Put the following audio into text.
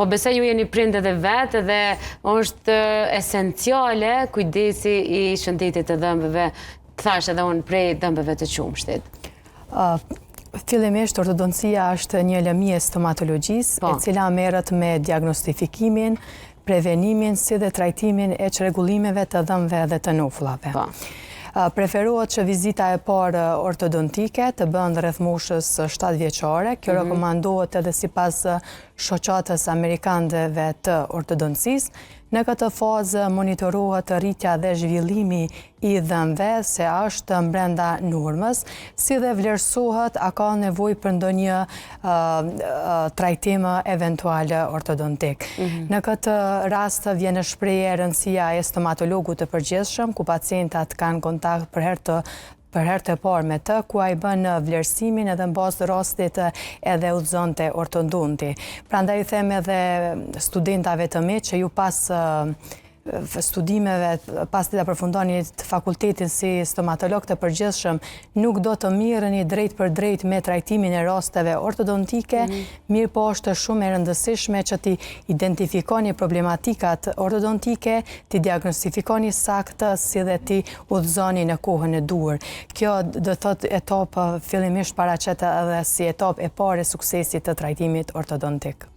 Po besoj ju jeni prindë edhe vetë dhe është esenciale kujdesi i shëndetit të dhëmbëve, thash edhe unë prej dhëmbëve të qumshtit. Fillimisht, ortodoncia është një lëmie stomatologjisë, e cila merret me diagnostifikimin, prevenimin, si dhe trajtimin e çrregullimeve të dhëmbëve dhe të nufullave. Preferohet që vizita e parë ortodontike të bëhen rreth moshës 7 vjeçare. Kjo rekomandohet edhe sipas shoqatës amerikanëve të ortodoncisë. Në këtë fazë monitorohet rritja dhe zhvillimi i dhëmbëve, se është brenda normës, si dhe vlerësohet a ka nevojë për ndonjë trajtim eventual ortodontik. Në këtë rast vjen në shprehje rëndësia e stomatologut të përgjithshëm, ku pacientat kanë kontakt për herë të parë me të, ku ai bën vlerësimin edhe në bazë të rastit edhe udhëzonte ortodonti. Prandaj them edhe studentave të mi që ju pas studimeve, pas të përfundoni fakultetin si stomatolog të përgjithshëm, nuk do të mirëni drejt për drejt me trajtimin e rasteve ortodontike, mirë po është shumë e rëndësishme që ti identifikoni problematikat ortodontike, ti diagnostifikoni saktë, si dhe ti udhëzoni në kohën e duhur. Kjo do thotë etapë fillimisht paraqet edhe si etapë e parë e suksesit të trajtimit ortodontik.